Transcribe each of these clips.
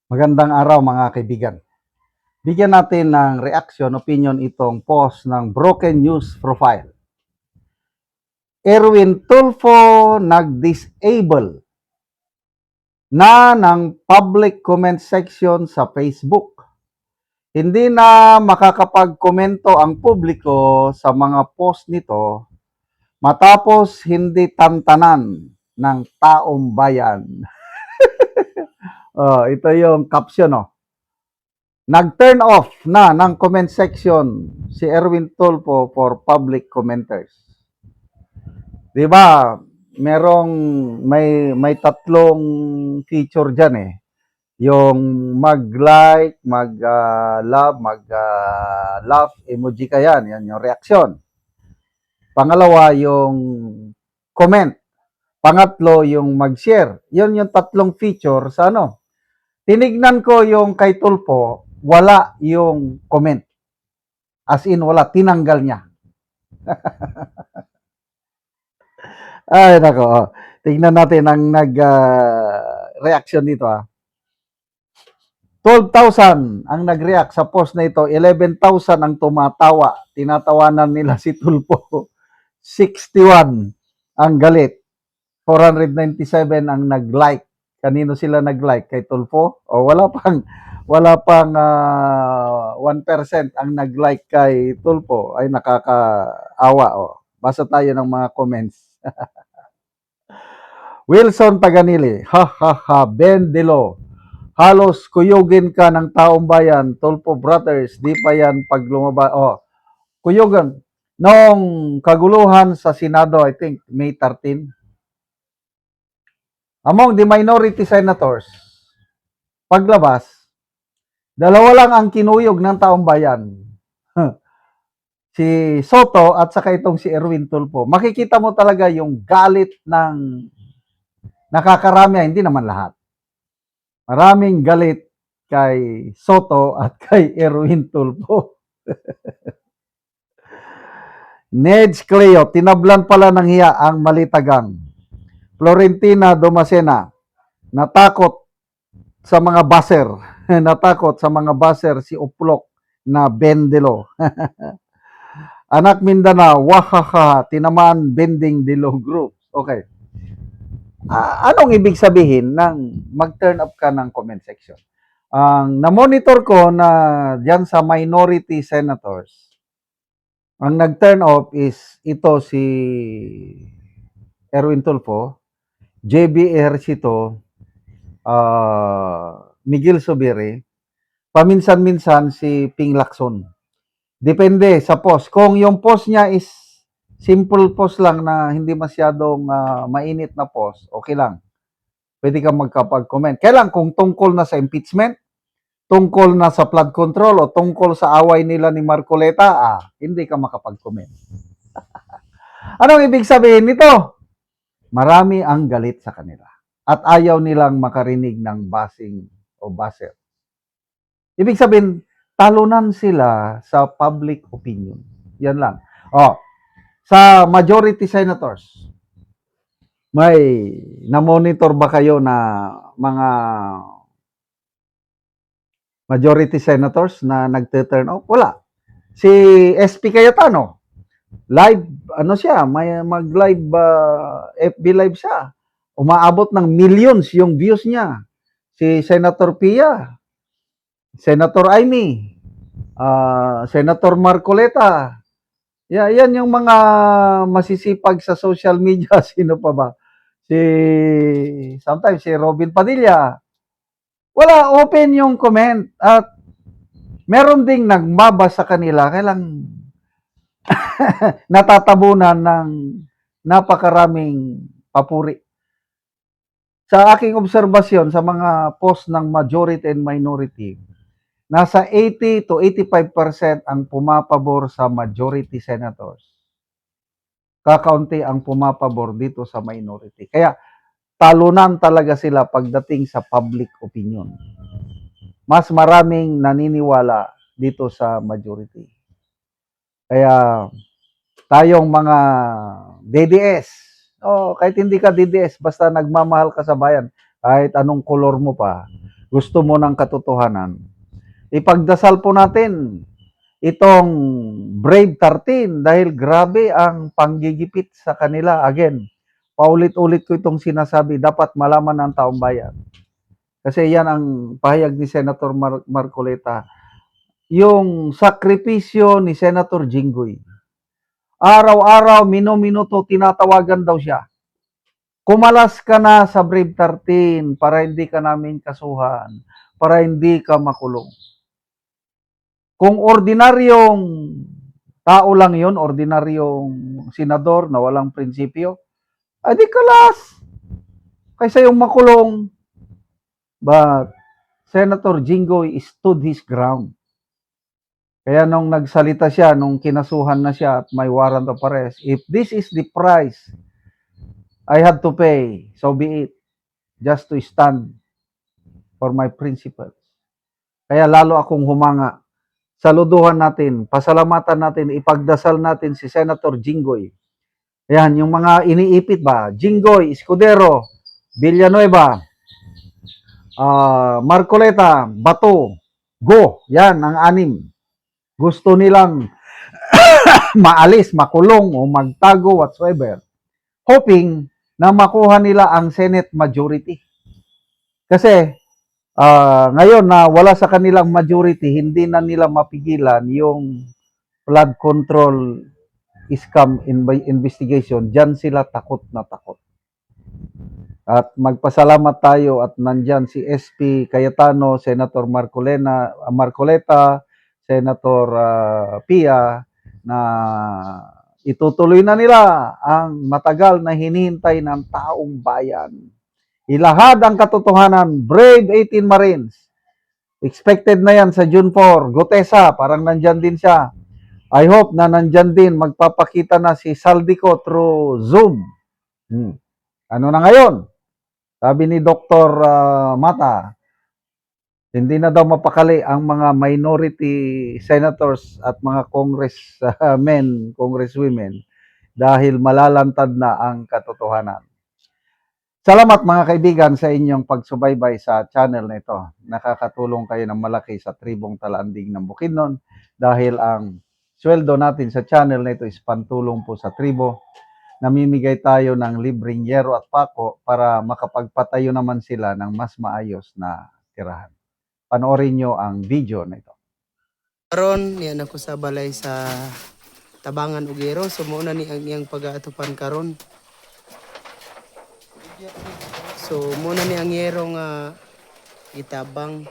Magandang araw mga kaibigan. Bigyan natin ng reaction, opinion itong post ng Broken News Profile. Erwin Tulfo nag-disable na ng public comment section sa Facebook. Hindi na makakapag-komento ang publiko sa mga post nito matapos hindi tantanan ng taong bayan. Ito yung caption, no? Nag-turn off na ng comment section si Erwin Tulfo for public commenters. 'Di ba? May tatlong feature diyan eh. Yung mag-like, mag-love, mag-laugh emoji ka yan. Yan yung reaction. Pangalawa, yung comment. Pangatlo, yung mag-share. Yun yung tatlong feature sa ano. Tinignan ko yung kay Tulfo, wala yung comment. As in, wala. Tinanggal niya. Ay, nako. Tingnan natin ang nag-reaction dito. 12,000 ang nag-react sa post na ito. 11,000 ang tumatawa. Tinatawanan nila si Tulfo. 61 ang galit. 497 ang nag-like. Kanino sila nag-like? Kay Tulfo? O wala pang 1% ang nag-like kay Tulfo. Ay nakakaawa. Basa tayo ng mga comments. Wilson Taganili, ha ha ha, Ben Dilo, halos kuyugin ka ng taong bayan, Tulfo Brothers, di pa yan pag lumabas. Kuyugan. Noong kaguluhan sa Senado, I think, May 13, among the minority senators, paglabas, dalawa lang ang kinuyog ng taong bayan. Si Soto at saka itong si Erwin Tulfo. Makikita mo talaga yung galit ng nakakarami, hindi naman lahat. Maraming galit kay Soto at kay Erwin Tulfo. Nedge Cleo, tinablan pala ng hiya ang malitagang. Florentina Domacena, natakot sa mga baser. Natakot sa mga baser si Uplok na Bendelo. Anak Mindanao, wahaha, tinamaan Bending Dilo Group. Okay. Anong ibig sabihin ng mag-turn up ka ng comment section? Ang na-monitor ko na diyan sa minority senators, ang nag-turn off is ito si Erwin Tulfo, JB Ejercito, Miguel Subiri, paminsan-minsan si Ping Lacson. Depende sa post. Kung yung post niya is simple post lang na hindi masyadong mainit na post, okay lang. Pwede kang magkapag-comment. Kailan kung tungkol na sa impeachment, tungkol na sa flood control o tungkol sa away nila ni Marcoleta, hindi ka makapag-comment. Anong ibig sabihin nito? Marami ang galit sa kanila at ayaw nilang makarinig ng basing o baser. Ibig sabihin, talunan sila sa public opinion. Yan lang. Sa majority senators, may na-monitor ba kayo na mga majority senators na nagte-turn off? Wala. Si SP Cayetano, live, may mag-live, FB live siya. Umaabot ng millions yung views niya. Si Senator Pia, Senator Amy, Senator Marcoleta. Yan yung mga masisipag sa social media. Sino pa ba? Sometimes si Robin Padilla. Wala, open yung comment. At meron ding nagbaba sa kanila. Kailang natatabunan ng napakaraming papuri. Sa aking obserbasyon sa mga post ng majority and minority, nasa 80 to 85% ang pumapabor sa majority senators. Kakaunti ang pumapabor dito sa minority. Kaya talunan talaga sila pagdating sa public opinion. Mas maraming naniniwala dito sa majority. Kaya tayong mga DDS, kahit hindi ka DDS, basta nagmamahal ka sa bayan, kahit anong kolor mo pa, gusto mo ng katotohanan, ipagdasal po natin itong Brave 13 dahil grabe ang panggigipit sa kanila. Again, paulit-ulit ko itong sinasabi, dapat malaman ng taong bayan. Kasi yan ang pahayag ni Senator Marcoleta. Yung sakripisyo ni Senator Jinggoy. Araw-araw, minuto tinatawagan daw siya. Kumalas ka na sa Brave 13 para hindi ka namin kasuhan, para hindi ka makulong. Kung ordinaryong tao lang yon, ordinaryong senador na walang prinsipyo, adi kalas kaysa yung makulong. But Senator Jinggoy stood his ground. Kaya nung nagsalita siya, nung kinasuhan na siya at may warrant of arrest, if this is the price I had to pay, so be it, just to stand for my principles. Kaya lalo akong humanga. Saluduhan natin, pasalamatan natin, ipagdasal natin si Senator Jinggoy. Ayan, yung mga iniipit ba? Jinggoy, Escudero, Villanueva, Marcoleta, Bato, Go. Yan, ang 6. Gusto nilang maalis, makulong, o magtago, whatsoever. Hoping na makuha nila ang Senate majority. Kasi, ngayon na wala sa kanilang majority, hindi na nila mapigilan yung flood control scam investigation. Diyan sila takot na takot. At magpasalamat tayo at nandyan si SP Cayetano, Senator Marcoleta, Senator Pia, na itutuloy na nila ang matagal na hinihintay ng taong bayan. Ilahad ang katotohanan, Brave 18 Marines. Expected na yan sa June 4. Gutesa, parang nandyan din siya. I hope na nandyan din, magpapakita na si Saldico through Zoom. Ano na ngayon? Sabi ni Dr. Mata, hindi na daw mapakali ang mga minority senators at mga congressmen, congresswomen dahil malalantad na ang katotohanan. Salamat mga kaibigan sa inyong pagsubaybay sa channel na ito. Nakakatulong kayo ng malaki sa tribong Talaanding ng Bukidnon dahil ang sweldo natin sa channel na ito is pantulong po sa tribo. Namimigay tayo ng libreng yero at pako para makapagpatayo naman sila ng mas maayos na tirahan. Panoorin nyo ang video na ito. Karon yan ako sa balay sa Tabangan Ugero. So muna ni ang iyang pag-aatupan karon. So muna ni ang yero nga itabang.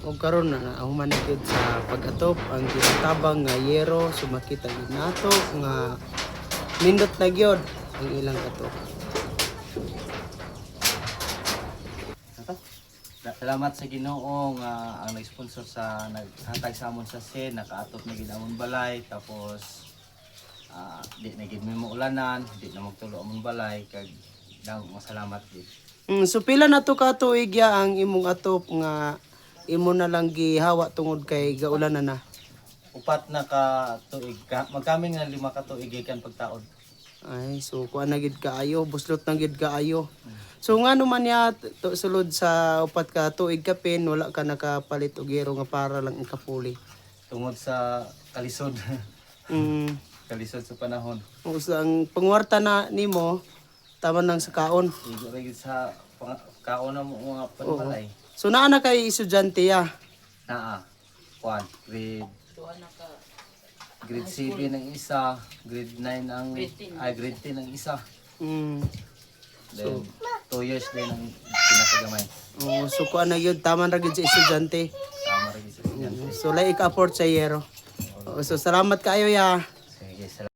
O karon na human gyud sa pag-atop ang ginatabang nga yero sumakita gyud nato nga nindot na gyud ang ilang atop. Salamat sa Ginoo nga ang nag-sponsor sa naghatag sa amon sa SEN, nakaatop na gid amon balay, tapos di na gid mo ulanan, di na magtulo amon balay, kag daw masalamat gid. So pila na to ka tuig ya ang imong atop nga imo na lang gihawa tungod kay gaulan na. 4 na ka tuig, magkami nga 5 ka tuig gikan pagtaod. Ay, so kuan na gid kaayo, buslot na gid kaayo. So nga naman ya sulod sa 4 ka tuig ka pin, wala ka nakapalit og yero nga para lang ikapuli. Tungod sa kalisod. Kalisod sa panahon. So ang pangwarta na nimo tama nang sa kaon. Igo ra gid sa kaon na mo mga panbalay. So naa na kay estudyante ya. Naa. Kuan, grade 7 ang isa, grade 9 ang grade 10 ang isa. Then 2 years din ang pinakagamay. So kuan na gyud tama ra gyud sa estudyante. Tama ra gid sa estudyante. So like afford sa yero. So salamat kaayo ya. Sige, salamat.